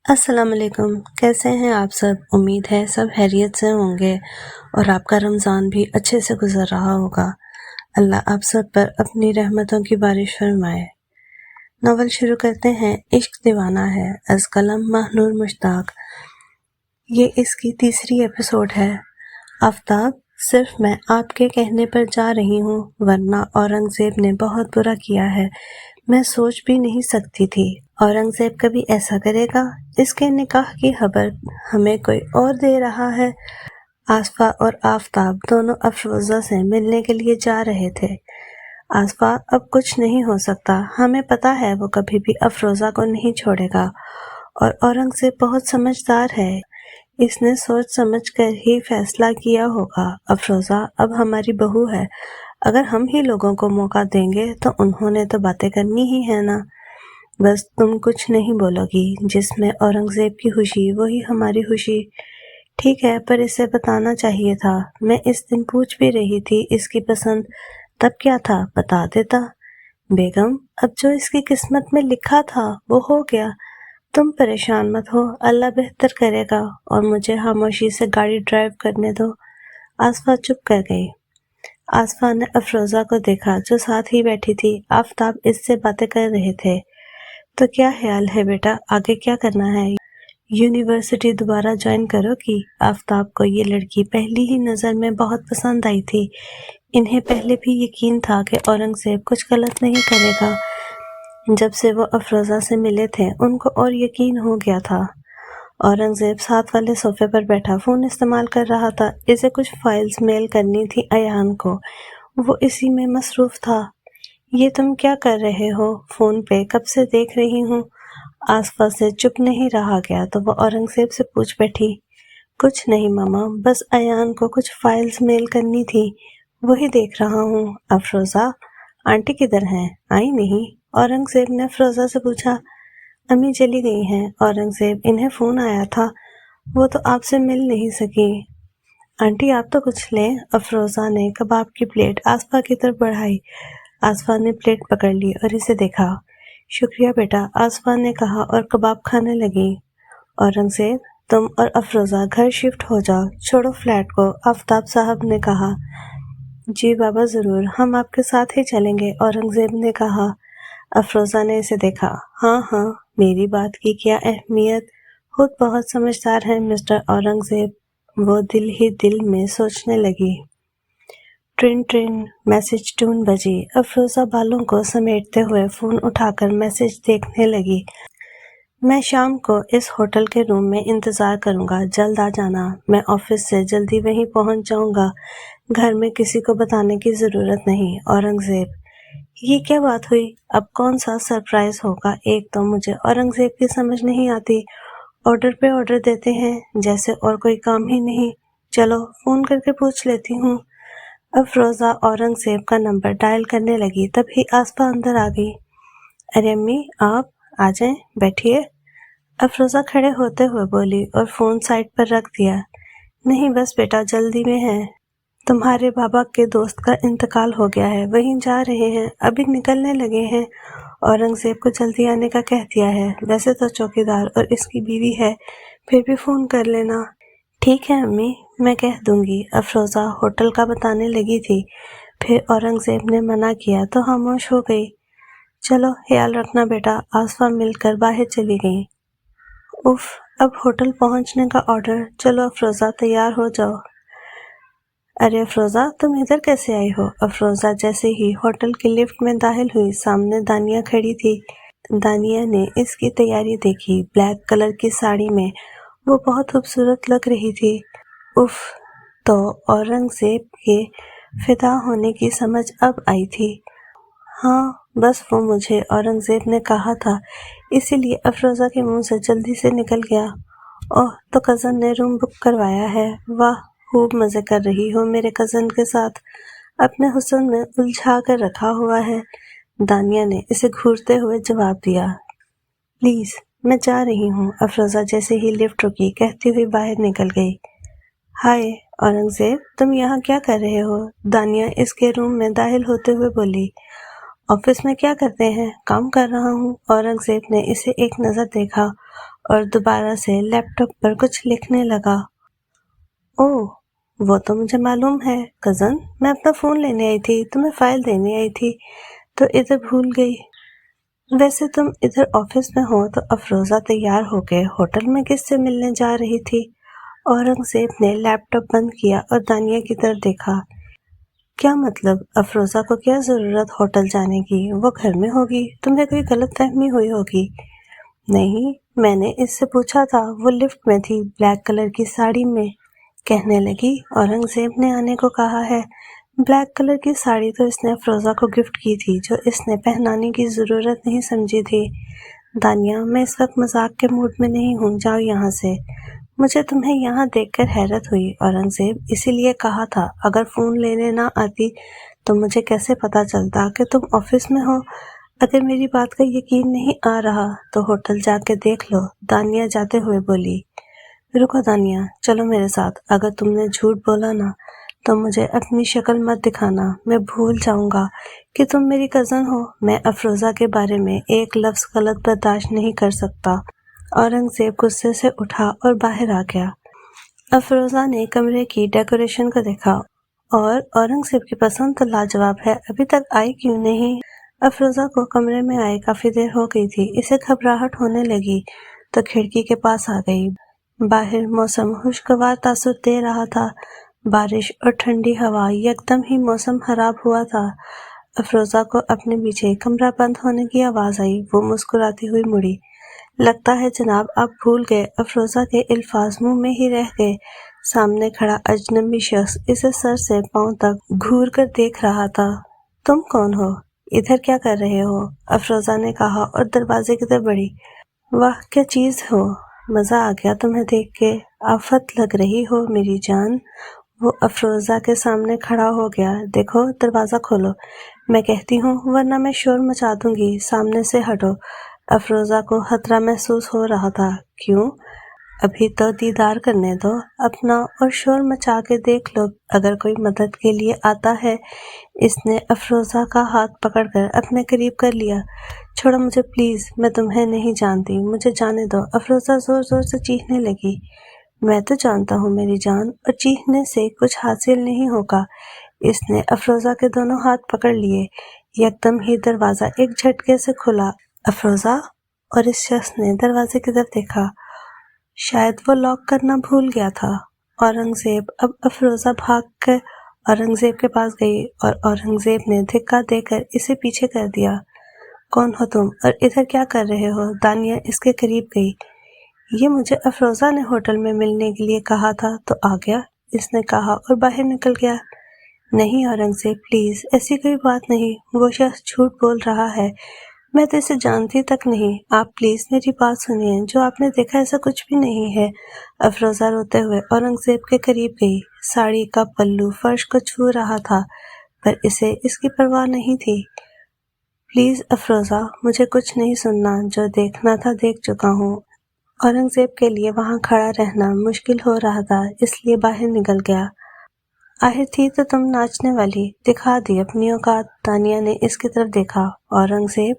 السلام علیکم، کیسے ہیں آپ سب؟ امید ہے سب خیریت سے ہوں گے اور آپ کا رمضان بھی اچھے سے گزر رہا ہوگا۔ اللہ آپ سب پر اپنی رحمتوں کی بارش فرمائے۔ ناول شروع کرتے ہیں۔ عشق دیوانہ ہے، از قلم ماہ نور مشتاق۔ یہ اس کی تیسری ایپیسوڈ ہے۔ آفتاب، صرف میں آپ کے کہنے پر جا رہی ہوں، ورنہ اورنگزیب نے بہت برا کیا ہے۔ میں سوچ بھی نہیں سکتی تھی اورنگزیب کبھی ایسا کرے گا۔ اس کے نکاح کی خبر ہمیں کوئی اور دے رہا ہے۔ آصفہ اور آفتاب دونوں افروزہ سے ملنے کے لیے جا رہے تھے۔ آصفہ، اب کچھ نہیں ہو سکتا، ہمیں پتہ ہے وہ کبھی بھی افروزہ کو نہیں چھوڑے گا، اور اورنگزیب بہت سمجھدار ہے، اس نے سوچ سمجھ کر ہی فیصلہ کیا ہوگا۔ افروزہ اب ہماری بہو ہے، اگر ہم ہی لوگوں کو موقع دیں گے تو انہوں نے تو باتیں کرنی ہی ہے نا۔ بس تم کچھ نہیں بولو گی، جس میں اورنگزیب کی خوشی وہی ہماری خوشی۔ ٹھیک ہے، پر اسے بتانا چاہیے تھا، میں اس دن پوچھ بھی رہی تھی اس کی پسند، تب کیا تھا، بتا دیتا۔ بیگم، اب جو اس کی قسمت میں لکھا تھا وہ ہو گیا، تم پریشان مت ہو، اللہ بہتر کرے گا، اور مجھے خاموشی سے گاڑی ڈرائیو کرنے دو۔ آصفہ چپ کر گئی۔ آصفہ نے افروزہ کو دیکھا جو ساتھ ہی بیٹھی تھی۔ آفتاب اس سے باتیں کر رہے تھے۔ تو کیا خیال ہے بیٹا، آگے کیا کرنا ہے؟ یونیورسٹی دوبارہ جوائن کرو گی؟ آفتاب کو یہ لڑکی پہلی ہی نظر میں بہت پسند آئی تھی۔ انہیں پہلے بھی یقین تھا کہ اورنگزیب کچھ غلط نہیں کرے گا۔ جب سے وہ افروزہ سے ملے تھے ان کو اور یقین ہو گیا تھا۔ اورنگزیب ساتھ والے صوفے پر بیٹھا فون استعمال کر رہا تھا۔ اسے کچھ فائلز میل کرنی تھی ایان کو، وہ اسی میں مصروف تھا۔ یہ تم کیا کر رہے ہو؟ فون پہ کب سے دیکھ رہی ہوں۔ آصفہ سے چپ نہیں رہا گیا تو وہ اورنگزیب سے پوچھ بیٹھی۔ کچھ نہیں ماما، بس ایان کو کچھ فائلز میل کرنی تھی، وہی دیکھ رہا ہوں۔ افروزہ، آنٹی کدھر ہیں؟ آئی نہیں؟ اورنگزیب نے افروزہ سے پوچھا۔ امی چلی گئی ہیں اورنگزیب، انہیں فون آیا تھا، وہ تو آپ سے مل نہیں سکی۔ آنٹی آپ تو کچھ لیں۔ افروزہ نے کباب کی پلیٹ آصفہ کی طرف بڑھائی۔ آصفہ نے پلیٹ پکڑ لی اور اسے دیکھا۔ شکریہ بیٹا، آصفہ نے کہا اور کباب کھانے لگی۔ اورنگزیب، تم اور افروزہ گھر شفٹ ہو جاؤ، چھوڑو فلیٹ کو، آفتاب صاحب نے کہا۔ جی بابا ضرور، ہم آپ کے ساتھ ہی چلیں گے، اورنگزیب نے کہا۔ افروزہ نے اسے دیکھا۔ ہاں ہاں، میری بات کی کیا اہمیت، خود بہت سمجھدار ہیں مسٹر اورنگزیب، وہ دل ہی دل میں سوچنے لگی۔ ٹرن ٹرن، میسج ٹون بجی۔ افروزہ بالوں کو سمیٹتے ہوئے فون اٹھا کر میسج دیکھنے لگی۔ میں شام کو اس ہوٹل کے روم میں انتظار کروں گا، جلد آ جانا، میں آفس سے جلدی وہیں پہنچ جاؤں گا، گھر میں کسی کو بتانے کی ضرورت نہیں۔ اورنگزیب، یہ کیا بات ہوئی؟ اب کون سا سرپرائز ہوگا؟ ایک تو مجھے اورنگزیب کی سمجھ نہیں آتی، آرڈر پہ آرڈر دیتے ہیں جیسے اور کوئی کام ہی نہیں۔ چلو فون کر کے پوچھ لیتی ہوں۔ افروزہ اورنگزیب کا نمبر ڈائل کرنے لگی، تبھی آصفہ اندر آ گئی۔ ارے امی، آپ آ جائیں، بیٹھیے، افروزہ کھڑے ہوتے ہوئے بولی اور فون سائڈ پر رکھ دیا۔ نہیں بس بیٹا، جلدی میں ہے، تمہارے بابا کے دوست کا انتقال ہو گیا ہے، وہیں جا رہے ہیں، ابھی نکلنے لگے ہیں، اورنگزیب کو جلدی آنے کا کہہ دیا ہے، ویسے تو چوکیدار اور اس کی بیوی ہے، پھر بھی فون کر لینا۔ ٹھیک ہے امی، میں کہہ دوں گی۔ افروزہ ہوٹل کا بتانے لگی تھی، پھر اورنگزیب نے منع کیا تو خاموش ہو گئی۔ چلو خیال رکھنا بیٹا، آصفہ مل کر باہر چلی گئی۔ اف، اب ہوٹل پہنچنے کا آرڈر، چلو افروزہ تیار ہو جاؤ۔ ارے افروزہ، تم ادھر کیسے آئی ہو؟ افروزہ جیسے ہی ہوٹل کی لفٹ میں داخل ہوئی، سامنے دانیہ کھڑی تھی۔ دانیہ نے اس کی تیاری دیکھی، بلیک کلر کی ساڑی میں وہ بہت خوبصورت لگ رہی تھی۔ اف، تو اورنگزیب کے فدا ہونے کی سمجھ اب آئی تھی۔ ہاں بس وہ مجھے اورنگزیب نے کہا تھا، اسی لیے افروزہ کے منہ سے جلدی سے نکل گیا۔ اوہ، تو کزن نے روم بک کروایا ہے، واہ، خوب مزے کر رہی ہو میرے کزن کے ساتھ، اپنے حسن میں الجھا کر رکھا ہوا ہے۔ دانیہ نے اسے گھورتے ہوئے جواب دیا۔ پلیز، میں جا رہی ہوں۔ افروزہ جیسے ہی لفٹ رکی کہتی ہوئی باہر نکل گئی۔ ہائے اورنگزیب، تم یہاں کیا کر رہے ہو؟ دانیہ اس کے روم میں داخل ہوتے ہوئے بولی۔ آفس میں کیا کرتے ہیں؟ کام کر رہا ہوں۔ اورنگزیب نے اسے ایک نظر دیکھا اور دوبارہ سے لیپ ٹاپ پر کچھ لکھنے لگا۔ اوہ، وہ تو مجھے معلوم ہے کزن، میں اپنا فون لینے آئی تھی، تمہیں فائل دینے آئی تھی تو ادھر بھول گئی۔ ویسے تم ادھر آفس میں ہو تو افروزہ تیار ہو کے ہوٹل میں کس سے ملنے جا رہی تھی؟ اورنگزیب نے لیپ ٹاپ بند کیا اور دانیہ کی طرف دیکھا۔ کیا مطلب؟ افروزہ کو کیا ضرورت ہوٹل جانے کی؟ وہ گھر میں ہوگی، تمہیں کوئی غلط فہمی ہوئی ہوگی۔ نہیں، میں نے اس سے پوچھا تھا، وہ لفٹ میں تھی، بلیک کلر کی ساڑی میں۔ کہنے لگی اورنگزیب نے آنے کو کہا ہے۔ بلیک کلر کی ساڑی تو اس نے افروزہ کو گفٹ کی تھی، جو اس نے پہنانے کی ضرورت نہیں سمجھی تھی۔ دانیہ، میں اس وقت مذاق کے موڈ میں نہیں ہوں، جاؤ یہاں سے۔ مجھے تمہیں یہاں دیکھ کر حیرت ہوئی اورنگزیب، اسی لیے کہا تھا اگر فون لینے نہ آتی تو مجھے کیسے پتا چلتا کہ تم آفس میں ہو؟ اگر میری بات کا یقین نہیں آ رہا تو ہوٹل جا کے دیکھ لو، دانیہ جاتے ہوئے بولی۔ رکو دانیہ، چلو میرے ساتھ، اگر تم نے جھوٹ بولا نا تو مجھے اپنی شکل مت دکھانا، میں بھول جاؤں گا کہ تم میری کزن ہو۔ میں افروزہ کے بارے میں ایک لفظ غلط برداشت نہیں کر سکتا۔ اورنگزیب غصے سے اٹھا اور باہر آ گیا۔ افروزہ نے کمرے کی ڈیکوریشن کو دیکھا اور اورنگزیب کی پسند تو لاجواب ہے، ابھی تک آئی کیوں نہیں؟ افروزہ کو کمرے میں آئے کافی دیر ہو گئی تھی، اسے گھبراہٹ ہونے لگی تو کھڑکی کے پاس آ گئی۔ باہر موسم خوشگوار تاثر دے رہا تھا، بارش اور ٹھنڈی ہوا، یکدم ہی موسم خراب ہوا تھا۔ افروزہ کو اپنے پیچھے کمرہ بند ہونے کی آواز آئی، وہ مسکراتی ہوئی مڑی۔ لگتا ہے جناب آپ بھول گئے، افروزہ کے الفاظ منہ میں ہی رہ گئے۔ سامنے کھڑا اجنبی شخص اسے سر سے پاؤں تک گھور کر دیکھ رہا تھا۔ تم کون ہو؟ ادھر کیا کر رہے ہو؟ افروزہ نے کہا اور دروازے کی طرف بڑھی۔ واہ، کیا چیز ہو، مزہ آ گیا تمہیں دیکھ کے، آفت لگ رہی ہو میری جان۔ وہ افروزہ کے سامنے کھڑا ہو گیا۔ دیکھو، دروازہ کھولو، میں کہتی ہوں، ورنہ میں شور مچا دوں گی، سامنے سے ہٹو۔ افروزہ کو خطرہ محسوس ہو رہا تھا۔ کیوں؟ ابھی تو دیدار کرنے دو اپنا، اور شور مچا کے دیکھ لو اگر کوئی مدد کے لیے آتا ہے۔ اس نے افروزہ کا ہاتھ پکڑ کر اپنے قریب کر لیا۔ چھوڑو مجھے پلیز، میں تمہیں نہیں جانتی، مجھے جانے دو۔ افروزہ زور زور سے چیخنے لگی۔ میں تو جانتا ہوں میری جان، اور چیخنے سے کچھ حاصل نہیں ہوگا۔ اس نے افروزہ کے دونوں ہاتھ پکڑ لیے۔ یکدم ہی دروازہ ایک جھٹکے سے کھلا۔ افروزہ؟ اور اس شخص نے دروازے کی طرف دیکھا۔ شاید وہ لاک کرنا بھول گیا تھا۔ اورنگزیب اب افروزہ بھاگ کر اورنگزیب کے پاس گئی اور اورنگزیب نے دھکا دے کر اسے پیچھے کر دیا۔ کون ہو تم اور ادھر کیا کر رہے ہو؟ دانیہ اس کے قریب گئی۔ یہ مجھے افروزہ نے ہوٹل میں ملنے کے لیے کہا تھا تو آ گیا، اس نے کہا اور باہر نکل گیا۔ نہیں اورنگزیب، پلیز، ایسی کوئی بات نہیں، وہ شخص جھوٹ بول رہا ہے، میں تو اسے جانتی تک نہیں، آپ پلیز میری بات سنیے، جو آپ نے دیکھا ایسا کچھ بھی نہیں ہے۔ افروزہ روتے ہوئے اورنگزیب کے قریب گئی۔ ساڑی کا پلو فرش کو چھو رہا تھا پر اسے اس کی پرواہ نہیں تھی۔ پلیز افروزہ، مجھے کچھ نہیں سننا، جو دیکھنا تھا دیکھ چکا ہوں۔ اورنگزیب کے لیے وہاں کھڑا رہنا مشکل ہو رہا تھا، اس لیے باہر نکل گیا۔ آخر تھی تو تم ناچنے والی، دکھا دی اپنی اوقات۔ دانیہ نے اس کی طرف دیکھا۔ اورنگزیب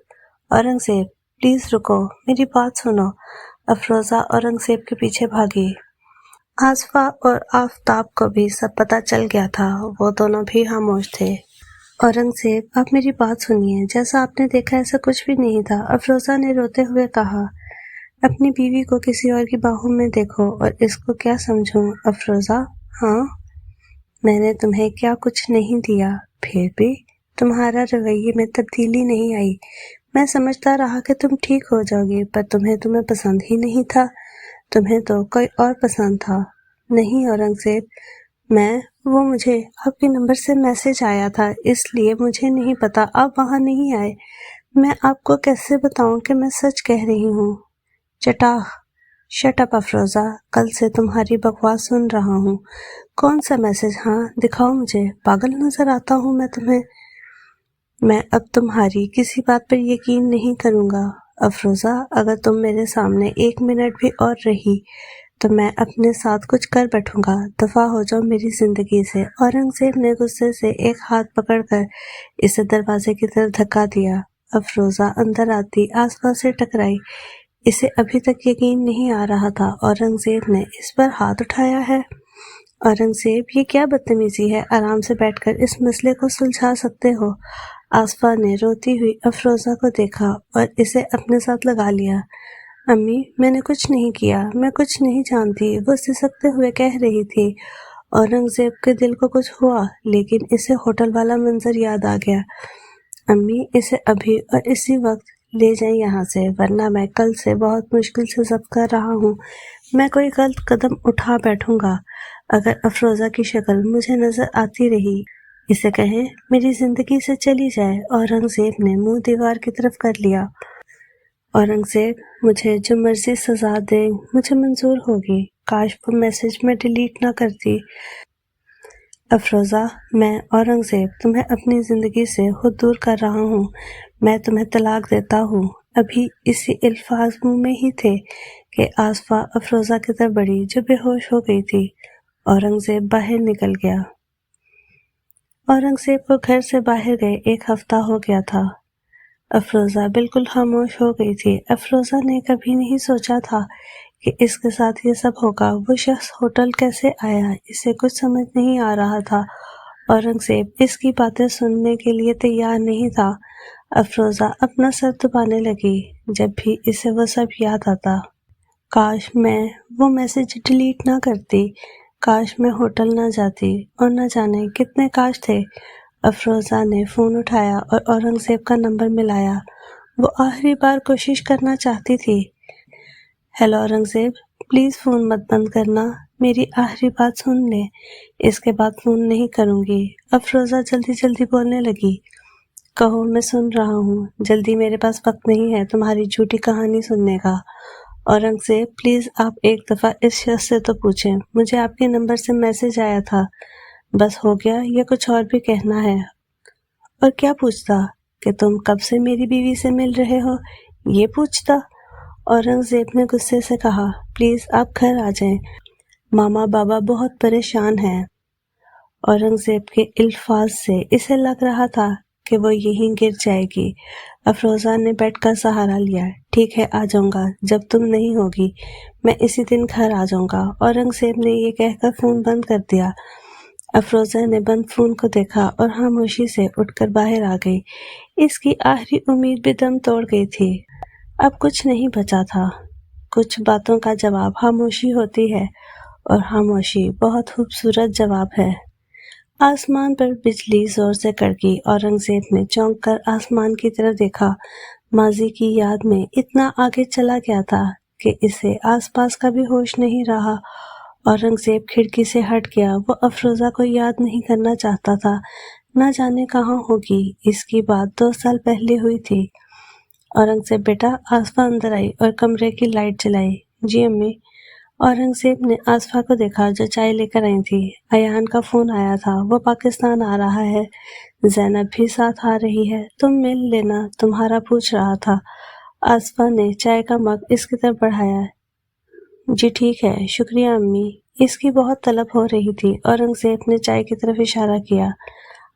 پلیز رکو، میری بات سنو۔ افروزہ اورنگزیب کے پیچھے بھاگی۔ آصفہ اور آفتاب کو بھی سب پتہ چل گیا تھا، وہ دونوں بھی خاموش تھے۔ اورنگزیب، آپ میری بات سنیے، جیسا آپ نے دیکھا ایسا کچھ بھی نہیں تھا، افروزہ نے روتے ہوئے کہا۔ اپنی بیوی کو کسی اور کی باہوں میں دیکھو اور اس کو کیا سمجھوں؟ افروزہ، ہاں؟ میں نے تمہیں کیا کچھ نہیں دیا، پھر بھی تمہارا رویے میں تبدیلی نہیں آئی۔ میں سمجھتا رہا کہ تم ٹھیک ہو جاؤ گی، پر تمہیں پسند ہی نہیں تھا، تمہیں تو کوئی اور پسند تھا۔ نہیں اورنگزیب، وہ مجھے آپ کے نمبر سے میسج آیا تھا، اس لیے مجھے نہیں پتا آپ وہاں نہیں آئے۔ میں آپ کو کیسے بتاؤں کہ میں سچ کہہ رہی ہوں؟ شٹ اپ افروزہ، کل سے تمہاری بکواس سن رہا ہوں۔ کون سا میسج؟ ہاں دکھاؤ مجھے، پاگل نظر آتا ہوں میں تمہیں؟ میں اب تمہاری کسی بات پر یقین نہیں کروں گا افروزہ، اگر تم میرے سامنے ایک منٹ بھی اور رہی تو میں اپنے ساتھ کچھ کر بیٹھوں گا، دفع ہو جاؤ میری زندگی سے۔ اورنگزیب نے غصے سے ایک ہاتھ پکڑ کر اسے دروازے کی طرف دھکا دیا۔ افروزہ اندر آتی آصفہ سے ٹکرائی۔ اسے ابھی تک یقین نہیں آ رہا تھا اورنگزیب نے اس پر ہاتھ اٹھایا ہے۔ اورنگزیب یہ کیا بدتمیزی ہے، آرام سے بیٹھ کر اس مسئلے کو سلجھا سکتے ہو۔ آصفہ نے روتی ہوئی افروزہ کو دیکھا اور اسے اپنے ساتھ لگا لیا۔ امی میں نے کچھ نہیں کیا، میں کچھ نہیں جانتی، وہ سسکتے ہوئے کہہ رہی تھی۔ اورنگزیب کے دل کو کچھ ہوا، لیکن اسے ہوٹل والا منظر یاد آ گیا۔ امی اسے ابھی اور اسی وقت لے جائیں یہاں سے، ورنہ میں کل سے بہت مشکل سے ضبط کر رہا ہوں، میں کوئی غلط قدم اٹھا بیٹھوں گا اگر افروزہ کی شکل مجھے نظر آتی رہی۔ اسے کہیں میری زندگی سے چلی جائے۔ اورنگزیب نے منہ دیوار کی طرف کر لیا۔ اورنگزیب مجھے جو مرضی سزا دے مجھے منظور ہوگی، کاش وہ میسج میں ڈیلیٹ نہ کرتی۔ افروزہ میں اورنگزیب تمہیں اپنی زندگی سے خود دور کر رہا ہوں، میں تمہیں طلاق دیتا ہوں۔ ابھی اسی الفاظ منہ میں ہی تھے کہ آصفہ افروزہ کی طرف بڑھی جو بے ہوش ہو گئی تھی۔ اورنگزیب باہر نکل گیا۔ اورنگزیب کو گھر سے باہر گئے 1 ہفتہ ہو گیا تھا۔ افروزہ بالکل خاموش ہو گئی تھی۔ افروزہ نے کبھی نہیں سوچا تھا کہ اس کے ساتھ یہ سب ہوگا۔ وہ شخص ہوٹل کیسے آیا، اسے کچھ سمجھ نہیں آ رہا تھا۔ اورنگزیب اس کی باتیں سننے کے لیے تیار نہیں تھا۔ افروزہ اپنا سر دبانے لگی جب بھی اسے وہ سب یاد آتا۔ کاش میں وہ میسج ڈیلیٹ نہ کرتی، کاش میں ہوٹل نہ جاتی، اور نہ جانے کتنے کاش تھے۔ افروزہ نے فون اٹھایا اور اورنگزیب کا نمبر ملایا۔ وہ آخری بار کوشش کرنا چاہتی تھی۔ ہیلو اورنگزیب، پلیز فون مت بند کرنا، میری آخری بات سن لیں، اس کے بعد فون نہیں کروں گی۔ افروزہ جلدی جلدی بولنے لگی۔ کہو میں سن رہا ہوں، جلدی، میرے پاس وقت نہیں ہے تمہاری جھوٹی کہانی سننے کا۔ اورنگزیب پلیز آپ ایک دفعہ اس شخص سے تو پوچھیں، مجھے آپ کے نمبر سے میسج آیا تھا، بس ہو گیا یا کچھ اور بھی کہنا ہے؟ اور کیا پوچھتا؟ کہ تم کب سے میری بیوی سے مل رہے ہو، یہ پوچھتا؟ اورنگزیب نے غصے سے کہا پلیز آپ گھر آ جائیں، ماما بابا بہت پریشان ہیں۔ اورنگزیب کے الفاظ سے اسے لگ رہا تھا کہ وہ یہیں گر جائے گی۔ افروزہ نے بیڈ کا سہارا لیا۔ ٹھیک ہے آ جاؤں گا، جب تم نہیں ہوگی میں اسی دن گھر آ جاؤں گا۔ اورنگزیب نے یہ کہہ کر فون بند کر دیا۔ افروزہ نے بند فون کو دیکھا اور خاموشی سے اٹھ کر باہر آ گئی۔ اس کی آخری امید بھی دم توڑ گئی تھی۔ اب کچھ نہیں بچا تھا۔ کچھ باتوں کا جواب خاموشی ہوتی ہے، اور خاموشی بہت خوبصورت جواب ہے۔ آسمان پر بجلی زور سے کڑکی۔ اورنگزیب نے چونک کر آسمان کی طرف دیکھا۔ ماضی کی یاد میں اتنا آگے چلا گیا تھا کہ اسے آس پاس کا بھی ہوش نہیں رہا۔ اورنگزیب کھڑکی سے ہٹ گیا۔ وہ افروزہ کو یاد نہیں کرنا چاہتا تھا، نہ جانے کہاں ہوگی۔ اس کی بات 2 سال پہلے ہوئی تھی۔ اورنگزیب بیٹا، آصفہ اندر آئی اور کمرے کی لائٹ جلائی۔ جی امی۔ اورنگزیب نے آصفہ کو دیکھا جو چائے لے کر آئی تھی۔ ایان کا فون آیا تھا، وہ پاکستان آ رہا ہے، زینب بھی ساتھ آ رہی ہے، تم مل لینا، تمہارا پوچھ رہا تھا۔ آصفہ نے چائے کا مگ اس کی طرف بڑھایا۔ جی ٹھیک ہے، شکریہ امی، اس کی بہت طلب ہو رہی تھی۔ اورنگزیب نے چائے کی طرف اشارہ کیا۔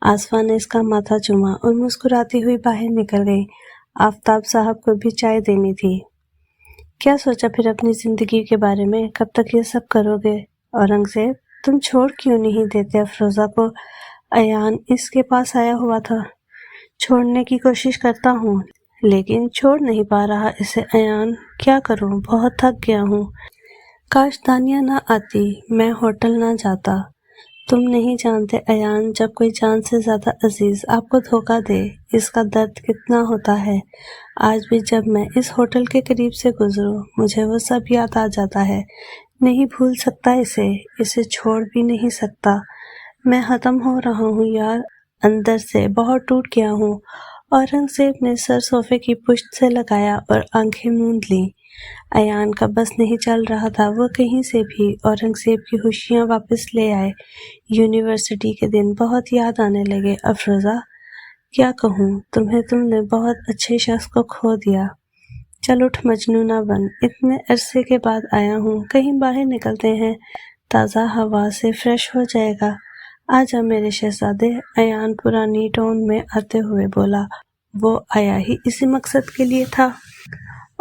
آصفہ نے اس کا ماتھا چوما اور مسکراتی ہوئی باہر نکل گئی۔ آفتاب صاحب کو بھی چائے دینی تھی۔ کیا سوچا پھر اپنی زندگی کے بارے میں، کب تک یہ سب کرو گے؟ اورنگزیب تم چھوڑ کیوں نہیں دیتے افروزہ کو؟ ایان اس کے پاس آیا ہوا تھا۔ چھوڑنے کی کوشش کرتا ہوں لیکن چھوڑ نہیں پا رہا اسے ایان، کیا کروں، بہت تھک گیا ہوں۔ کاش دانیہ نہ آتی، میں ہوٹل نہ جاتا۔ تم نہیں جانتے ایان، جب کوئی جان سے زیادہ عزیز آپ کو دھوکہ دے اس کا درد کتنا ہوتا ہے۔ آج بھی جب میں اس ہوٹل کے قریب سے گزروں مجھے وہ سب یاد آ جاتا ہے۔ نہیں بھول سکتا اسے چھوڑ بھی نہیں سکتا۔ میں ختم ہو رہا ہوں یار، اندر سے بہت ٹوٹ گیا ہوں۔ اورنگزیب نے سر صوفے کی پشت سے لگایا اور آنکھیں موند لیں۔ ایان کا بس نہیں چل رہا تھا، وہ کہیں سے بھی اورنگزیب کی خوشیاں واپس لے آئے۔ یونیورسٹی کے دن بہت یاد آنے لگے۔ افروزہ کیا کہوں تمہیں، تم نے بہت اچھے شخص کو کھو دیا۔ چل اٹھ مجنوں نہ بن، اتنے عرصے کے بعد آیا ہوں، کہیں باہر نکلتے ہیں، تازہ ہوا سے فریش ہو جائے گا۔ آجا میرے شہزادے، ایان پرانی ٹون میں آتے ہوئے بولا۔ وہ آیا ہی اسی مقصد کے لیے تھا۔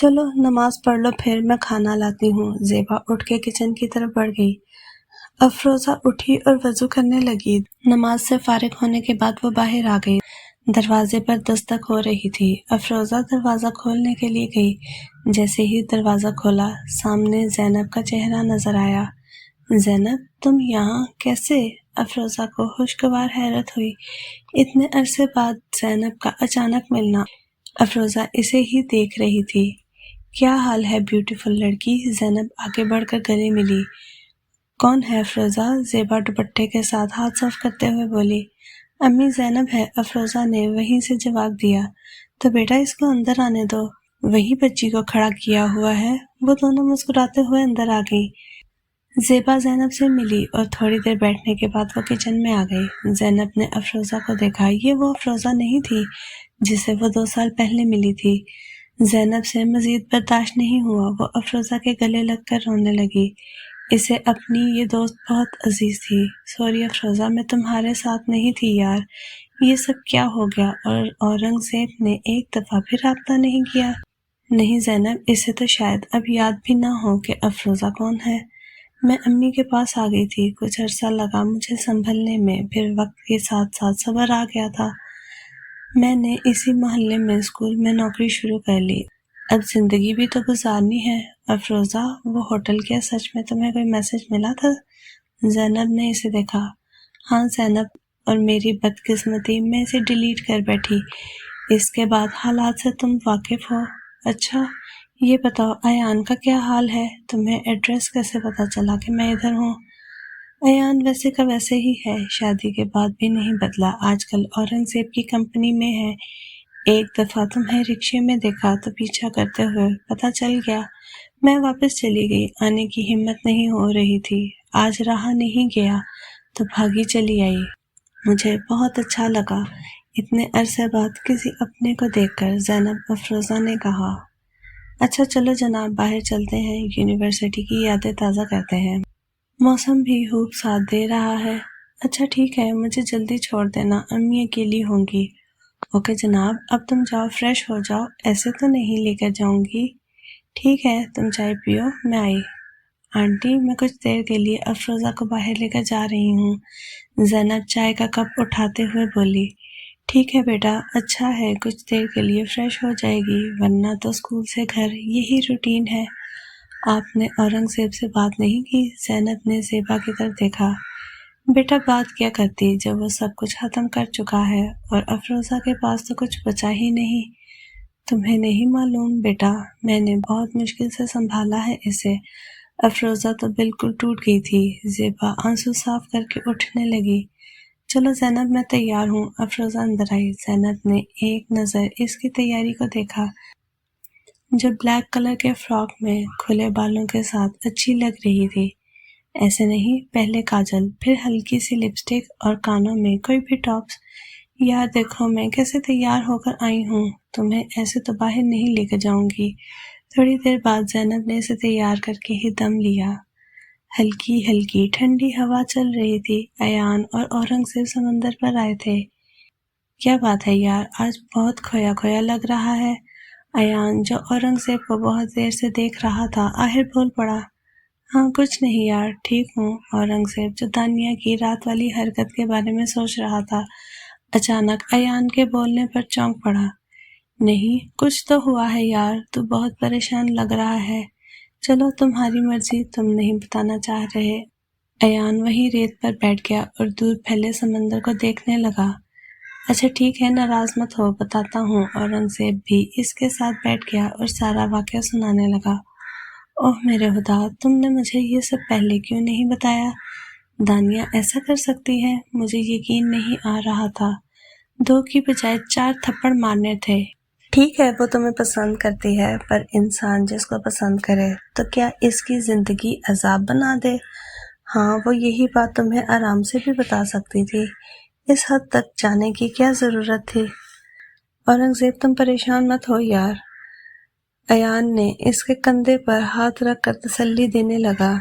چلو نماز پڑھ لو پھر میں کھانا لاتی ہوں۔ زیبا اٹھ کے کچن کی طرف بڑھ گئی۔ افروزہ اٹھی اور وضو کرنے لگی۔ نماز سے فارغ ہونے کے بعد وہ باہر آ گئی۔ دروازے پر دستک ہو رہی تھی۔ افروزہ دروازہ کھولنے کے لیے گئی۔ جیسے ہی دروازہ کھولا، سامنے زینب کا چہرہ نظر آیا۔ زینب، تم یہاں کیسے؟ افروزہ کو خوشگوار حیرت ہوئی۔ اتنے عرصے بعد زینب کا اچانک ملنا۔ افروزہ اسے ہی دیکھ رہی تھی۔ کیا حال ہے بیوٹیفل لڑکی؟ زینب آگے بڑھ کر گلے ملی۔ کون ہے افروزہ؟ زیبا دوپٹے کے ساتھ ہاتھ صاف کرتے ہوئے بولی۔ امی زینب ہے، افروزہ نے وہیں سے جواب دیا۔ تو بیٹا اس کو اندر آنے دو، وہی بچی کو کھڑا کیا ہوا ہے۔ وہ دونوں مسکراتے ہوئے اندر آ گئی۔ زیبا زینب سے ملی اور تھوڑی دیر بیٹھنے کے بعد وہ کچن میں آ گئی۔ زینب نے افروزہ کو دیکھا۔ یہ وہ افروزہ نہیں تھی جسے وہ 2 سال پہلے ملی تھی۔ زینب سے مزید برداشت نہیں ہوا۔ وہ افروزہ کے گلے لگ کر رونے لگی۔ اسے اپنی یہ دوست بہت عزیز تھی۔ سوری افروزہ، میں تمہارے ساتھ نہیں تھی یار۔ یہ سب کیا ہو گیا؟ اور اورنگزیب نے ایک دفعہ بھی رابطہ نہیں کیا؟ نہیں زینب، اسے تو شاید اب یاد بھی نہ ہو کہ افروزہ کون ہے۔ میں امی کے پاس آ گئی تھی، کچھ عرصہ لگا مجھے سنبھلنے میں، پھر وقت کے ساتھ ساتھ صبر آ گیا تھا۔ میں نے اسی محلے میں اسکول میں نوکری شروع کر لی۔ اب زندگی بھی تو گزارنی ہے۔ افروزہ، وہ ہوٹل کیا سچ میں تمہیں کوئی میسج ملا تھا؟ زینب نے اسے دیکھا۔ ہاں زینب، اور میری بدقسمتی میں اسے ڈیلیٹ کر بیٹھی۔ اس کے بعد حالات سے تم واقف ہو؟ اچھا، یہ بتاؤ ایان کا کیا حال ہے؟ تمہیں ایڈریس کیسے پتا چلا کہ میں ادھر ہوں؟ ایان ویسے کا ویسے ہی ہے، شادی کے بعد بھی نہیں بدلا۔ آج کل اورنگزیب کی کمپنی میں ہے۔ ایک دفعہ تمہیں رکشے میں دیکھا تو پیچھا کرتے ہوئے پتہ چل گیا۔ میں واپس چلی گئی، آنے کی ہمت نہیں ہو رہی تھی۔ آج رہا نہیں گیا تو بھاگی چلی آئی۔ مجھے بہت اچھا لگا اتنے عرصے بعد کسی اپنے کو دیکھ کر، زینب افروزہ نے کہا۔ اچھا چلو جناب، باہر چلتے ہیں، یونیورسٹی کی یادیں تازہ کرتے ہیں۔ موسم بھی خوب ساتھ دے رہا ہے۔ اچھا ٹھیک ہے، مجھے جلدی چھوڑ دینا، امی اکیلی ہوں گی۔ اوکے جناب، اب تم جاؤ فریش ہو جاؤ، ایسے تو نہیں لے کر جاؤں گی۔ ٹھیک ہے، تم چائے پیو، میں آئی۔ آنٹی، میں کچھ دیر کے لیے افروزہ کو باہر لے کر جا رہی ہوں۔ زینب چائے کا کپ اٹھاتے ہوئے بولی۔ ٹھیک ہے بیٹا، اچھا ہے، کچھ دیر کے لیے فریش ہو جائے گی، ورنہ تو اسکول سے گھر یہی روٹین ہے۔ آپ نے اورنگزیب سے بات نہیں کی؟ زینب نے زیبا کی طرف دیکھا۔ بیٹا بات کیا کرتی جب وہ سب کچھ ختم کر چکا ہے اور افروزہ کے پاس تو کچھ بچا ہی نہیں۔ تمہیں نہیں معلوم بیٹا، میں نے بہت مشکل سے سنبھالا ہے اسے۔ افروزہ تو بالکل ٹوٹ گئی تھی۔ زیبا آنسو صاف کر کے اٹھنے لگی۔ چلو زینب، میں تیار ہوں۔ افروزہ اندر آئی۔ زینب نے ایک نظر اس کی تیاری کو دیکھا، جو بلیک کلر کے فراک میں کھلے بالوں کے ساتھ اچھی لگ رہی تھی۔ ایسے نہیں، پہلے کاجل، پھر ہلکی سی لپسٹک اور کانوں میں کوئی بھی ٹاپس۔ یار دیکھو میں کیسے تیار ہو کر آئی ہوں، تمہیں ایسے تو باہر نہیں لے کے جاؤں گی۔ تھوڑی دیر بعد زینب نے اسے تیار کر کے ہی دم لیا۔ ہلکی ہلکی ٹھنڈی ہوا چل رہی تھی۔ ایان اور اورنگزیب سمندر پر آئے تھے۔ کیا بات ہے یار، آج بہت کھویا کھویا لگ رہا ہے۔ ایان، جو اورنگزیب کو بہت دیر سے دیکھ رہا تھا، آخر بول پڑا۔ ہاں کچھ نہیں یار، ٹھیک ہوں۔ اورنگزیب، جو دانیہ کی رات والی حرکت کے بارے میں سوچ رہا تھا، اچانک ایان کے بولنے پر چونک پڑا۔ نہیں، کچھ تو ہوا ہے یار، تو بہت پریشان لگ رہا ہے۔ چلو تمہاری مرضی، تم نہیں بتانا چاہ رہے۔ ایان وہیں ریت پر بیٹھ گیا اور دور پھیلے سمندر کو دیکھنے لگا۔ اچھا ٹھیک ہے، ناراض مت ہو، بتاتا ہوں۔ اورنگزیب بھی اس کے ساتھ بیٹھ گیا اور سارا واقعہ سنانے لگا۔ اوہ میرے خدا، تم نے مجھے یہ سب پہلے کیوں نہیں بتایا؟ دانیہ ایسا کر سکتی ہے؟ مجھے یقین نہیں آ رہا تھا۔ 2 کی بجائے 4 تھپڑ مارنے تھے۔ ٹھیک ہے وہ تمہیں پسند کرتی ہے، پر انسان جس کو پسند کرے تو کیا اس کی زندگی عذاب بنا دے؟ ہاں، وہ یہی بات تمہیں آرام سے بھی بتا سکتی تھی۔ اس حد تک جانے کی کیا ضرورت تھی؟ اورنگزیب، تم پریشان مت ہو یار۔ ایان نے اس کے کندھے پر ہاتھ رکھ کر تسلی دینے لگا۔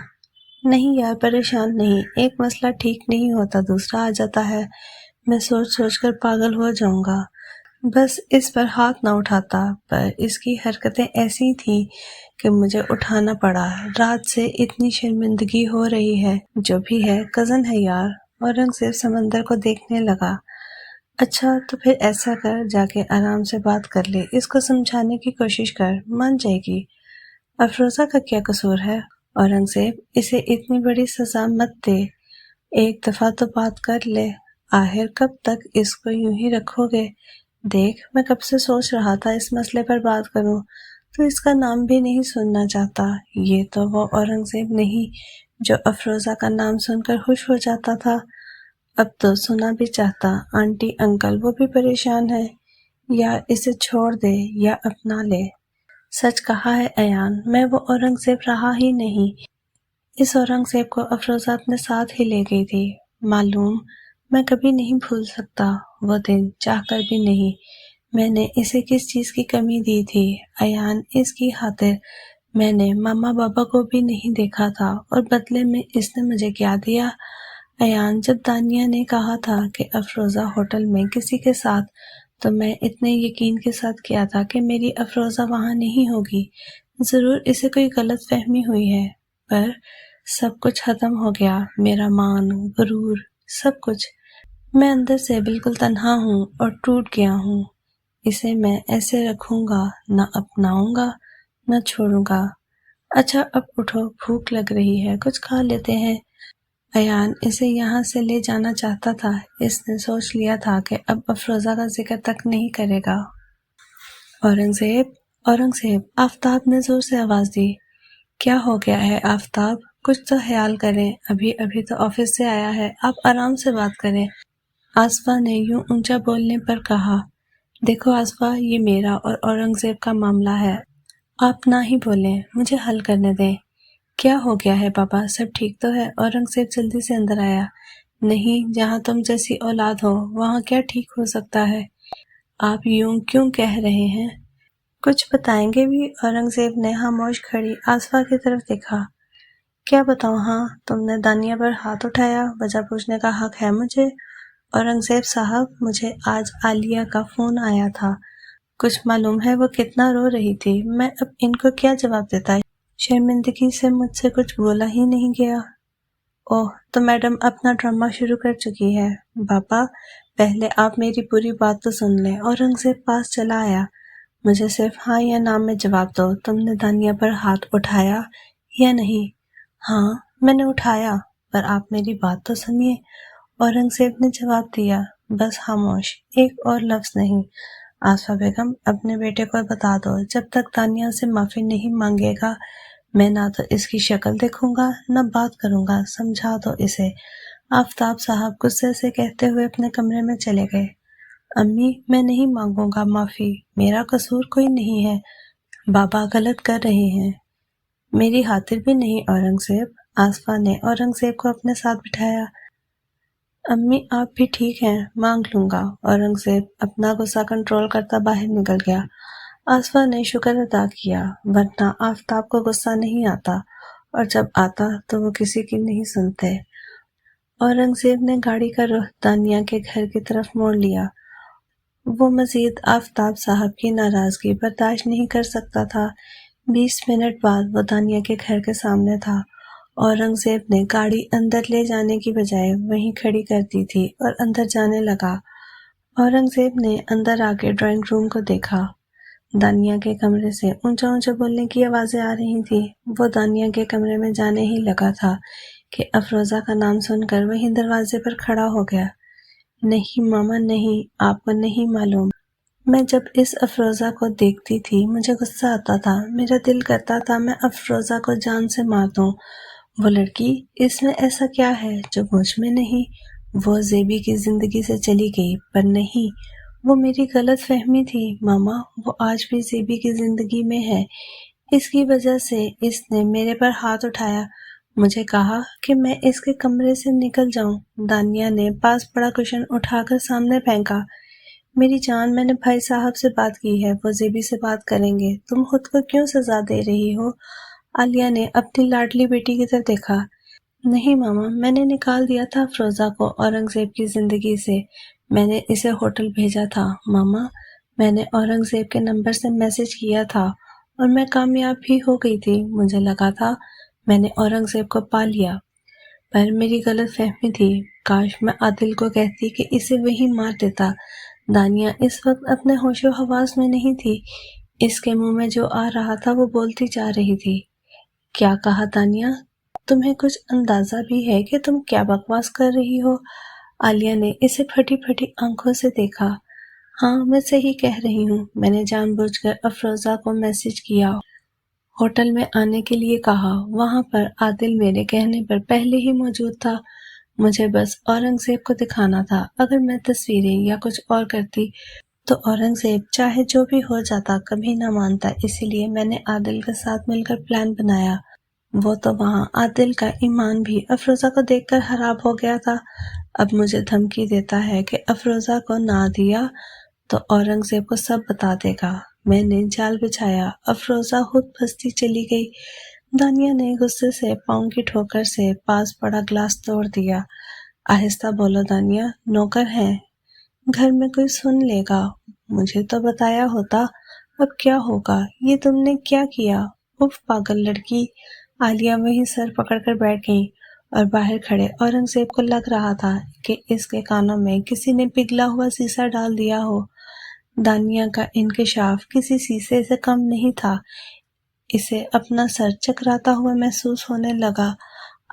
نہیں یار، پریشان نہیں، ایک مسئلہ ٹھیک نہیں ہوتا دوسرا آ جاتا ہے۔ میں سوچ سوچ کر پاگل ہو جاؤں گا۔ بس اس پر ہاتھ نہ اٹھاتا، پر اس کی حرکتیں ایسی تھیں کہ مجھے اٹھانا پڑا۔ رات سے اتنی شرمندگی ہو رہی ہے۔ جو بھی ہے کزن ہے یار۔ اورنگزیب سمندر کو دیکھنے لگا۔ اچھا تو پھر ایسا کر، جا کے آرام سے بات کر لے، اس کو سمجھانے کی کوشش کر، مان جائے گی۔ افروزہ کا کیا قصور ہے؟ اورنگزیب اسے اتنی بڑی سزا مت دے، ایک دفعہ تو بات کر لے۔ آخر کب تک اس کو یوں ہی رکھو گے؟ دیکھ میں کب سے سوچ رہا تھا اس مسئلے پر بات کروں، تو اس کا نام بھی نہیں سننا چاہتا۔ یہ تو وہ اورنگزیب نہیں جو افروزہ کا نام سن کر خوش ہو جاتا تھا، اب تو سنا بھی چاہتا۔ آنٹی انکل وہ بھی پریشان ہے، یا اسے چھوڑ دے یا اپنا لے۔ سچ کہا ہے ایان، میں وہ اورنگزیب رہا ہی نہیں۔ اس اورنگزیب کو افروزہ اپنے ساتھ ہی لے گئی تھی۔ معلوم میں کبھی نہیں بھول سکتا وہ دن، چاہ کر بھی نہیں۔ میں نے اسے کس چیز کی کمی دی تھی ایان، اس کی خاطر میں نے ماما بابا کو بھی نہیں دیکھا تھا، اور بدلے میں اس نے مجھے کیا دیا؟ ایان، جب دانیہ نے کہا تھا کہ افروزہ ہوٹل میں کسی کے ساتھ، تو میں اتنے یقین کے ساتھ کیا تھا کہ میری افروزہ وہاں نہیں ہوگی۔ ضرور اسے کوئی غلط فہمی ہوئی ہے، پر سب کچھ ختم ہو گیا، میرا مان، غرور، سب کچھ۔ میں اندر سے بالکل تنہا ہوں اور ٹوٹ گیا ہوں۔ اسے میں ایسے رکھوں گا، نہ اپناؤں گا نہ چھوڑوں گا۔ اچھا اب اٹھو، بھوک لگ رہی ہے، کچھ کھا لیتے ہیں۔ ایان اسے یہاں سے لے جانا چاہتا تھا، اس نے سوچ لیا تھا کہ اب افروزہ کا ذکر تک نہیں کرے گا۔ اورنگزیب، اورنگزیب، آفتاب نے زور سے آواز دی۔ کیا ہو گیا ہے آفتاب؟ کچھ تو خیال کریں، ابھی تو آفس سے آیا ہے، آپ آرام سے بات کریں۔ آصفہ نے یوں اونچا بولنے پر کہا۔ دیکھو آصفہ، یہ میرا اور اورنگزیب کا معاملہ ہے، آپ نہ ہی بولیں، مجھے حل کرنے دیں۔ کیا ہو گیا ہے بابا، سب ٹھیک تو ہے؟ اورنگزیب جلدی سے اندر آیا۔ نہیں، جہاں تم جیسی اولاد ہو وہاں کیا ٹھیک ہو سکتا ہے؟ آپ یوں کیوں کہہ رہے ہیں؟ کچھ بتائیں گے بھی؟ اورنگزیب نے خاموش کھڑی آصفہ کی طرف دیکھا۔ کیا بتاؤں؟ ہاں، تم نے دانیہ پر ہاتھ اٹھایا، وجہ پوچھنے کا حق ہے مجھے؟ اورنگزیب صاحب، مجھے آج عالیہ کا فون آیا تھا، کچھ معلوم ہے وہ کتنا رو رہی تھی، میں اب ان کو کیا جواب دیتا؟ شرمندگی سے مجھ سے کچھ بولا ہی نہیں گیا۔ اوہ، تو میڈم اپنا ڈرامہ شروع کر چکی ہے۔ بابا پہلے آپ میری پوری بات تو سن لیں۔ اورنگزیب پاس چلا آیا۔ مجھے صرف ہاں یا نہ میں جواب دو، تم نے دانیہ پر ہاتھ اٹھایا یا نہیں؟ ہاں، میں نے اٹھایا، پر آپ میری بات تو سنیے۔ اورنگزیب نے جواب دیا۔ بس خاموش، ایک اور لفظ نہیں۔ آصفہ بیگم، اپنے بیٹے کو بتا دو، جب تک دانیہ سے معافی نہیں مانگے گا، میں نہ تو اس کی شکل دیکھوں گا نہ بات کروں گا، سمجھا دو اسے۔ آفتاب صاحب غصے سے کہتے ہوئے اپنے کمرے میں چلے گئے۔ امی، میں نہیں مانگوں گا معافی، میرا قصور کوئی نہیں ہے، بابا غلط کر رہے ہیں۔ میری خاطر بھی نہیں اورنگزیب۔ آصفہ نے اورنگزیب کو اپنے ساتھ بٹھایا۔ امی آپ بھی ٹھیک ہیں، مانگ لوں گا۔ اورنگزیب اپنا غصہ کنٹرول کرتا باہر نکل گیا۔ آصفہ نے شکر ادا کیا، ورنہ آفتاب کو غصہ نہیں آتا، اور جب آتا تو وہ کسی کی نہیں سنتے۔ اورنگزیب نے گاڑی کا رخ دانیہ کے گھر کی طرف موڑ لیا۔ وہ مزید آفتاب صاحب کی ناراضگی برداشت نہیں کر سکتا تھا۔ 20 منٹ بعد وہ دانیہ کے گھر کے سامنے تھا۔ اورنگزیب نے گاڑی اندر لے جانے کی بجائے وہیں کھڑی کر دی تھی اور اندر جانے لگا۔ اورنگزیب نے اندر آ کے ڈرائنگ روم کو دیکھا۔ دانیہ کے کمرے سے اونچا اونچا بولنے کی آوازیں آ رہی تھی۔ وہ دانیہ کے کمرے میں جانے ہی لگا تھا کہ افروزہ کا نام سن کر وہیں دروازے پر کھڑا ہو گیا۔ نہیں ماما نہیں، آپ کو نہیں معلوم، میں جب اس افروزہ کو دیکھتی تھی مجھے غصہ آتا تھا، میرا دل کرتا تھا میں افروزہ کو جان سے مار دوں۔ وہ لڑکی، اس میں ایسا کیا ہے جو مجھ میں نہیں؟ وہ زیبی کی زندگی سے چلی گئی، پر نہیں، وہ میری غلط فہمی تھی ماما، وہ آج بھی زیبی کی زندگی میں ہے۔ اس کی وجہ سے اس نے میرے پر ہاتھ اٹھایا، مجھے کہا کہ میں اس کے کمرے سے نکل جاؤں۔ دانیہ نے پاس پڑا کشن اٹھا کر سامنے پھینکا۔ میری جان، میں نے بھائی صاحب سے بات کی ہے، وہ زیبی سے بات کریں گے، تم خود کو کیوں سزا دے رہی ہو؟ عالیہ نے اپنی لاڈلی بیٹی کی طرف دیکھا۔ نہیں ماما، میں نے نکال دیا تھا افروزہ کو اورنگزیب کی زندگی سے، میں نے اسے ہوٹل بھیجا تھا۔ ماما، میں نے اورنگزیب کے نمبر سے میسج کیا تھا اور میں کامیاب بھی ہو گئی تھی۔ مجھے لگا تھا میں نے اورنگزیب کو پا لیا، پر میری غلط فہمی تھی۔ کاش میں عادل کو کہتی کہ اسے وہی مار دیتا۔ دانیہ اس وقت اپنے ہوش و حواس میں نہیں تھی۔ اس کے منہ میں جو آ رہا تھا وہ بولتی جا رہی تھی۔ کیا کہا دانیہ؟ تمہیں کچھ اندازہ بھی ہے کہ تم کیا بکواس کر رہی ہو؟ عالیہ نے اسے پھٹی پھٹی آنکھوں سے دیکھا۔ ہاں میں صحیح کہہ رہی ہوں، میں نے جان بوجھ کر افروزہ کو میسج کیا، ہوٹل میں آنے کے لیے کہا۔ وہاں پر عادل میرے کہنے پر پہلے ہی موجود تھا۔ مجھے بس اورنگزیب کو دکھانا تھا۔ اگر میں تصویریں یا کچھ اور کرتی تو اورنگزیب چاہے جو بھی ہو جاتا کبھی نہ مانتا، اسی لیے میں نے عادل کے ساتھ مل کر پلان بنایا۔ وہ تو وہاں عادل کا ایمان بھی افروزہ کو دیکھ کر خراب ہو گیا تھا۔ اب مجھے دھمکی دیتا ہے کہ افروزہ کو نہ دیا تو اورنگزیب کو سب بتا دے گا۔ میں نے جال بچھایا۔ افروزہ خود پھنستی چلی گئی۔ دانیہ نے غصے سے پاؤں کی ٹھوکر سے پاس پڑا گلاس توڑ دیا۔ آہستہ بولو دانیہ، نوکر ہیں، گھر میں کوئی سن لے گا۔ مجھے تو بتایا ہوتا، اب کیا ہوگا؟ یہ تم نے کیا کیا؟ اف پاگل لڑکی! عالیہ وہیں سر پکڑ کر بیٹھ گئی اور باہر کھڑے اورنگزیب کو لگ رہا تھا کہ اس کے کانوں میں کسی نے پگھلا ہوا سیسا ڈال دیا ہو۔ دانیہ کا انکشاف کسی سیسے سے کم نہیں تھا۔ اسے اپنا سر چکراتا ہوا محسوس ہونے لگا۔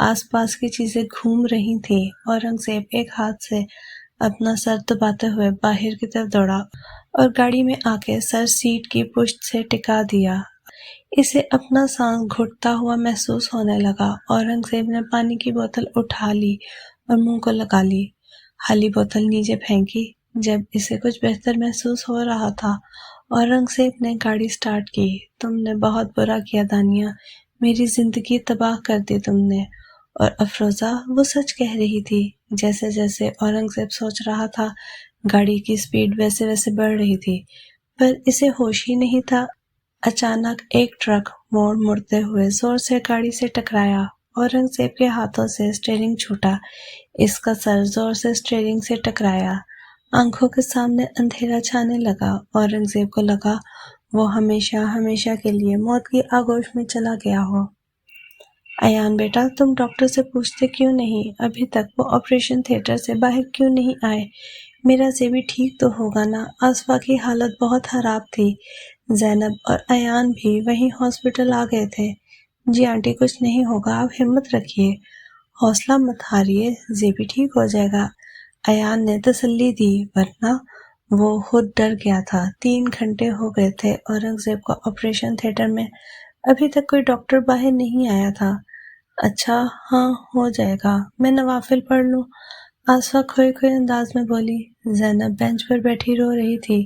آس پاس کی چیزیں گھوم رہی تھیں۔ اورنگزیب ایک ہاتھ سے اپنا سر دباتے ہوئے باہر کی طرف دوڑا اور گاڑی میں آ کے سر سیٹ کی پشت سے ٹکا دیا۔ اسے اپنا سانس گھٹتا ہوا محسوس ہونے لگا۔ اورنگزیب نے پانی کی بوتل اٹھا لی اور منہ کو لگا لی۔ خالی بوتل نیچے پھینکی۔ جب اسے کچھ بہتر محسوس ہو رہا تھا، اورنگزیب نے گاڑی سٹارٹ کی۔ تم نے بہت برا کیا دانیہ، میری زندگی تباہ کر دی تم نے۔ اور افروزہ وہ سچ کہہ رہی تھی۔ جیسے جیسے اورنگزیب سوچ رہا تھا، گاڑی کی سپیڈ ویسے ویسے بڑھ رہی تھی، پر اسے ہوش ہی نہیں تھا۔ اچانک ایک ٹرک موڑ مڑتے ہوئے زور سے گاڑی سے ٹکرایا۔ اورنگزیب کے ہاتھوں سے اسٹیئرنگ چھوٹا۔ اس کا سر زور سے اسٹیئرنگ سے ٹکرایا۔ آنکھوں کے سامنے اندھیرا چھانے لگا۔ اورنگزیب کو لگا وہ ہمیشہ ہمیشہ کے لیے موت کی آغوش میں چلا گیا ہو۔ ایان بیٹا، تم ڈاکٹر سے پوچھتے کیوں نہیں؟ ابھی تک وہ آپریشن تھیٹر سے باہر کیوں نہیں آئے؟ میرا زیبی ٹھیک تو ہوگا نا؟ آصفہ کی حالت بہت خراب تھی۔ زینب اور ایان بھی وہیں ہاسپٹل آ گئے تھے۔ جی آنٹی، کچھ نہیں ہوگا، آپ ہمت رکھیے، حوصلہ مت ہاریے، زیبی ٹھیک ہو جائے گا، ایان نے تسلی دی، ورنہ وہ خود ڈر گیا تھا۔ 3 گھنٹے ہو گئے تھے اورنگزیب کو آپریشن تھیٹر میں، ابھی تک کوئی ڈاکٹر باہر نہیں آیا تھا۔ اچھا ہاں ہو جائے گا، میں نوافل پڑھ لوں، آصفہ کھوئے کھوئے انداز میں بولی۔ زینب بینچ پر بیٹھی رو رہی تھی۔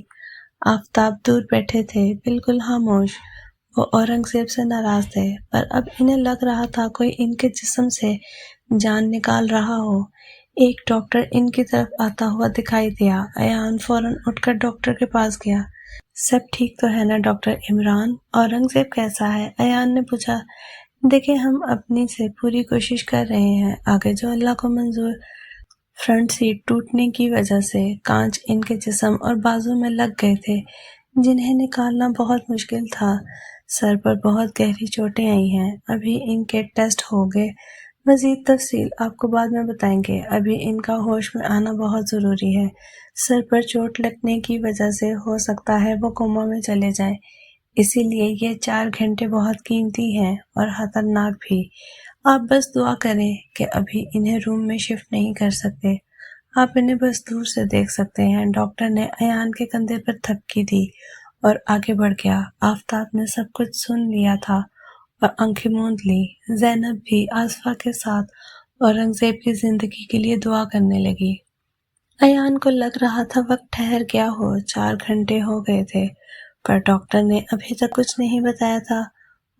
آفتاب دور بیٹھے تھے، بالکل خاموش۔ وہ اورنگزیب سے ناراض تھے، پر اب انہیں لگ رہا تھا کوئی ان کے جسم سے جان نکال رہا ہو۔ ایک ڈاکٹر ان کی طرف آتا ہوا دکھائی دیا۔ ایان فوراً اٹھ کر ڈاکٹر کے پاس گیا۔ سب ٹھیک تو ہے نا ڈاکٹر عمران؟ اورنگزیب کیسا ہے؟ ایان نے پوچھا۔ دیکھیں ہم اپنی سے پوری کوشش کر رہے ہیں، آگے جو اللہ کو منظور۔ فرنٹ سیٹ ٹوٹنے کی وجہ سے کانچ ان کے جسم اور بازو میں لگ گئے تھے، جنہیں نکالنا بہت مشکل تھا۔ سر پر بہت گہری چوٹیں آئی ہیں، ابھی ان کے ٹیسٹ ہوں گے، مزید تفصیل آپ کو بعد میں بتائیں گے، ابھی ان کا ہوش میں آنا بہت ضروری ہے۔ سر پر چوٹ لگنے کی وجہ سے ہو سکتا ہے وہ کوما میں چلے جائیں، اسی لیے یہ 4 گھنٹے بہت قیمتی ہیں اور خطرناک بھی۔ آپ بس دعا کریں کہ ابھی انہیں روم میں شفٹ نہیں کر سکتے، آپ انہیں بس دور سے دیکھ سکتے ہیں۔ ڈاکٹر نے ایان کے کندھے پر تھپکی دی اور آگے بڑھ گیا۔ آفتاب نے سب کچھ سن لیا تھا اور آنکھیں موند لی۔ زینب بھی آصفہ کے ساتھ اورنگزیب کی زندگی کے لیے دعا کرنے لگی۔ ایان کو لگ رہا تھا وقت ٹھہر گیا ہو، 4 گھنٹے ہو گئے تھے، پر ڈاکٹر نے ابھی تک کچھ نہیں بتایا تھا۔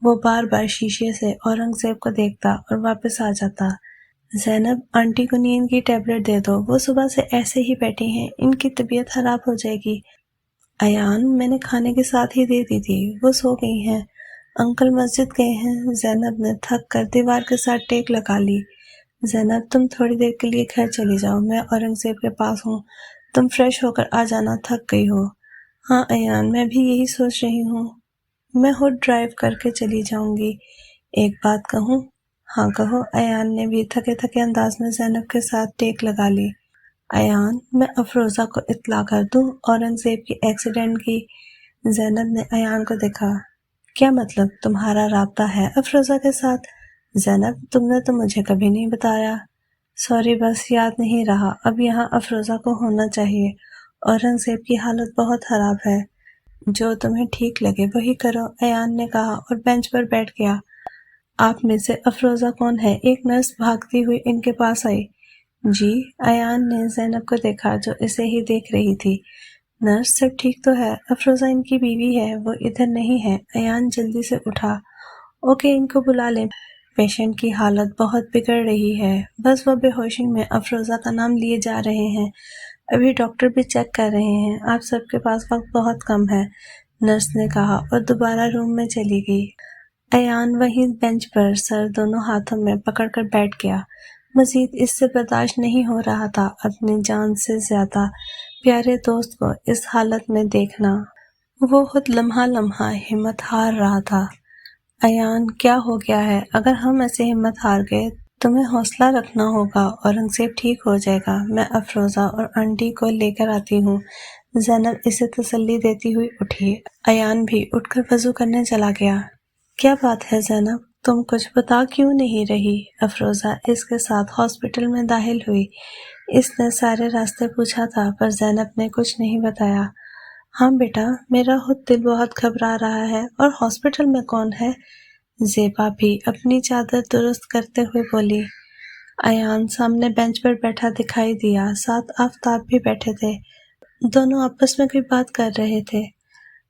وہ بار بار شیشے سے اورنگزیب کو دیکھتا اور واپس آ جاتا۔ زینب، آنٹی کو نیند کی ٹیبلٹ دے دو، وہ صبح سے ایسے ہی بیٹھی ہیں، ان کی طبیعت خراب ہو جائے گی۔ ایان، میں نے کھانے کے ساتھ ہی دے دی تھی، وہ سو گئی ہیں، انکل مسجد گئے ہیں۔ زینب نے تھک کر دیوار کے ساتھ ٹیک لگا لی۔ زینب، تم تھوڑی دیر کے لیے گھر چلی جاؤ، میں اورنگزیب کے پاس ہوں، تم فریش ہو کر آ جانا، تھک گئی ہو۔ ہاں ایان، میں بھی یہی سوچ رہی ہوں، میں خود ڈرائیو کر کے چلی جاؤں گی۔ ایک بات کہوں؟ ہاں کہو، ایان نے بھی تھکے تھکے انداز میں زینب کے ساتھ ٹیک لگا لی۔ ایان، میں افروزہ کو اطلاع کر دوں اورنگزیب کی ایکسیڈنٹ کی؟ زینب نے ایان کو دیکھا۔ کیا مطلب، تمہارا رابطہ ہے افروزہ کے ساتھ؟ زینب، تم نے تو مجھے کبھی نہیں بتایا۔ سوری، بس یاد نہیں رہا۔ اب یہاں افروزہ کو ہونا چاہیے، اورنگزیب کی حالت بہت خراب ہے۔ جو تمہیں ٹھیک لگے وہی کرو، ایان نے کہا اور بینچ پر بیٹھ گیا۔ آپ میں سے افروزہ کون ہے؟ ایک نرس بھاگتی ہوئی ان کے پاس آئی۔ جی، ایان نے زینب کو دیکھا جو اسے ہی دیکھ رہی تھی۔ نرس، سب ٹھیک تو ہے؟ افروزہ ان کی بیوی ہے، وہ ادھر نہیں ہے۔ ایان جلدی سے اٹھا۔ اوکے، ان کو بلا لیں، پیشنٹ کی حالت بہت بگڑ رہی ہے۔ بس وہ بے ہوشی میں افروزہ کا نام لیے جا رہے ہیں، ابھی ڈاکٹر بھی چیک کر رہے ہیں۔ آپ سب کے پاس وقت بہت کم ہے، نرس نے کہا اور دوبارہ روم میں چلی گئی۔ ایان وہیں بینچ پر سر دونوں ہاتھوں میں پکڑ کر بیٹھ گیا۔ مزید اس سے برداشت نہیں ہو رہا تھا اپنی جان سے زیادہ پیارے دوست کو اس حالت میں دیکھنا۔ وہ خود لمحہ لمحہ ہمت ہار رہا تھا۔ ایان، کیا ہو گیا ہے؟ اگر ہم ایسے ہمت ہار گئے، تمہیں حوصلہ رکھنا ہوگا، اورنگزیب ٹھیک ہو جائے گا۔ میں افروزہ اور آنٹی کو لے کر آتی ہوں۔ زینب اسے تسلی دیتی ہوئی اٹھی۔ ایان بھی اٹھ کر وضو کرنے چلا گیا۔ کیا بات ہے زینب، تم کچھ بتا کیوں نہیں رہی؟ افروزہ اس کے ساتھ ہاسپٹل میں داخل ہوئی۔ اس نے سارے راستے پوچھا تھا پر زینب نے کچھ نہیں بتایا۔ ہاں بیٹا، میرا خود دل بہت گھبرا رہا ہے۔ اور ہاسپٹل میں کون ہے؟ زیبا بھی اپنی چادر درست کرتے ہوئے بولی۔ ایان سامنے بینچ پر بیٹھا دکھائی دیا، ساتھ آفتاب بھی بیٹھے تھے، دونوں آپس میں کوئی بات کر رہے تھے۔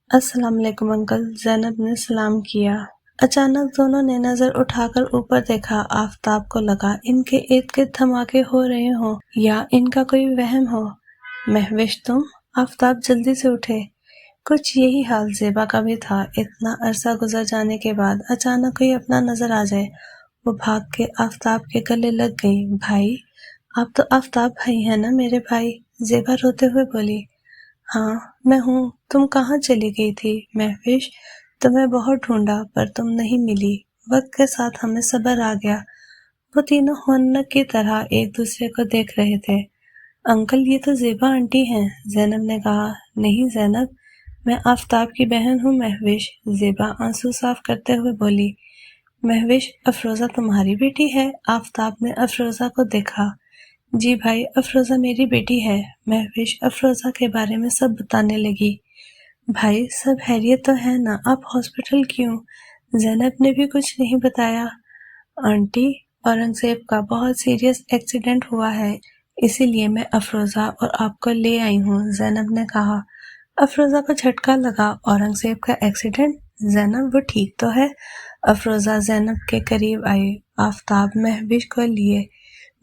السلام علیکم انکل، زینب نے سلام کیا۔ اچانک دونوں نے نظر اٹھا کر اوپر دیکھا۔ آفتاب کو لگا ان کے ارد گرد دھماکے ہو رہے ہوں یا ان کا کوئی وہم ہو۔ مہوش، تم؟ آفتاب جلدی سے اٹھے۔ کچھ یہی حال زیبا کا بھی تھا۔ اتنا عرصہ گزر جانے کے بعد اچانک کوئی اپنا نظر آ جائے۔ وہ بھاگ کے آفتاب کے گلے لگ گئی۔ بھائی، آپ تو آفتاب بھائی ہیں نا میرے بھائی؟ زیبا روتے ہوئے بولی۔ ہاں میں ہوں، تم کہاں چلی گئی تھی؟ مہوش، تمہیں بہت ڈھونڈا پر تم نہیں ملی۔ وقت کے ساتھ ہمیں صبر آ گیا۔ وہ تینوں ہونک کی طرح ایک دوسرے کو دیکھ رہے تھے۔ انکل، یہ تو زیبا آنٹی ہیں، زینب نے کہا۔ نہیں زینب، میں آفتاب کی بہن ہوں مہوش، زیبا آنسو صاف کرتے ہوئے بولی۔ مہوش، افروزہ تمہاری بیٹی ہے؟ آفتاب نے افروزہ کو دیکھا۔ جی بھائی، افروزہ میری بیٹی ہے۔ مہوش افروزہ کے بارے میں سب بتانے لگی۔ بھائی، سب خیریت تو ہے نا؟ آپ ہاسپٹل کیوں؟ زینب نے بھی کچھ نہیں بتایا۔ آنٹی، اورنگزیب کا بہت سیریس ایکسیڈنٹ ہوا ہے، اسی لیے میں افروزہ اور آپ کو لے آئی ہوں، زینب نے کہا۔ افروزہ کو جھٹکا لگا۔ اورنگزیب کا ایکسیڈنٹ؟ زینب، وہ ٹھیک تو ہے؟ افروزہ زینب کے قریب آئی۔ آفتاب مہوش کو لیے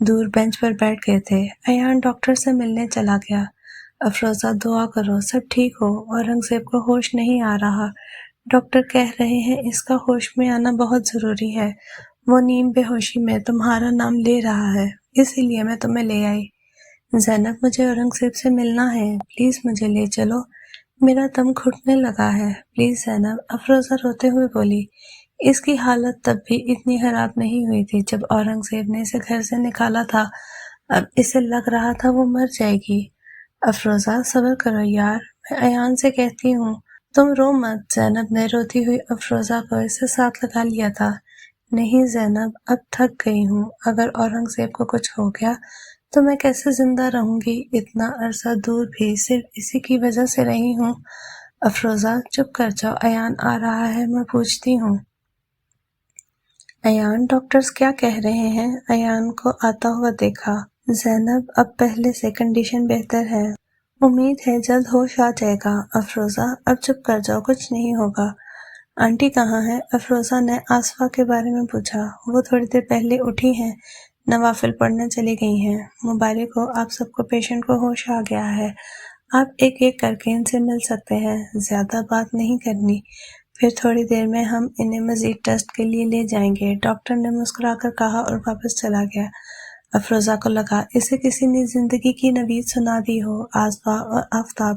دور بینچ پر بیٹھ گئے تھے۔ ایان ڈاکٹر سے ملنے چلا گیا۔ افروزہ، دعا کرو سب ٹھیک ہو، اورنگزیب کو ہوش نہیں آ رہا، ڈاکٹر کہہ رہے ہیں اس کا ہوش میں آنا بہت ضروری ہے، وہ نیم بے ہوشی میں تمہارا نام لے رہا ہے، اسی لیے میں تمہیں لے آئی۔ زینب، مجھے اورنگزیب سے ملنا ہے، پلیز مجھے لے چلو، میرا دم گھٹنے لگا ہے، پلیز زینب، افروزہ روتے ہوئے بولی۔ اس کی حالت تب بھی اتنی خراب نہیں ہوئی تھی جب اورنگزیب نے اسے گھر سے نکالا تھا، اب اسے لگ رہا تھا وہ مر جائے گی۔ افروزہ، صبر کرو یار، میں ایان سے کہتی ہوں، تم رو مت، زینب نے روتی ہوئی افروزہ کو اسے ساتھ لگا لیا تھا۔ نہیں زینب، اب تھک گئی ہوں، اگر اورنگزیب کو کچھ ہو گیا تو میں کیسے زندہ رہوں گی؟ اتنا عرصہ دور بھی صرف اسی کی وجہ سے رہی ہوں۔ افروزہ، چپ کر جاؤ، ایان آ رہا ہے، میں پوچھتی ہوں۔ ایان، ڈاکٹرز کیا کہہ رہے ہیں؟ ایان کو آتا ہوا دیکھا۔ زینب، اب پہلے سے کنڈیشن بہتر ہے، امید ہے جلد ہوش آ جائے گا۔ افروزہ، اب چپ کر جاؤ، کچھ نہیں ہوگا۔ آنٹی کہاں ہے؟ افروزہ نے آصفہ کے بارے میں پوچھا۔ وہ تھوڑی دیر پہلے اٹھی ہیں، نوافل پڑھنے چلی گئی ہیں۔ مبارک ہو آپ سب کو، پیشنٹ کو ہوش آ گیا ہے، آپ ایک ایک کر کے ان سے مل سکتے ہیں، زیادہ بات نہیں کرنی، پھر تھوڑی دیر میں ہم انہیں مزید ٹیسٹ کے لیے لے جائیں گے، ڈاکٹر نے مسکرا کر کہا اور واپس چلا گیا۔ افروزہ کو لگا اسے کسی نے زندگی کی نوید سنا دی ہو۔ آصفہ اور آفتاب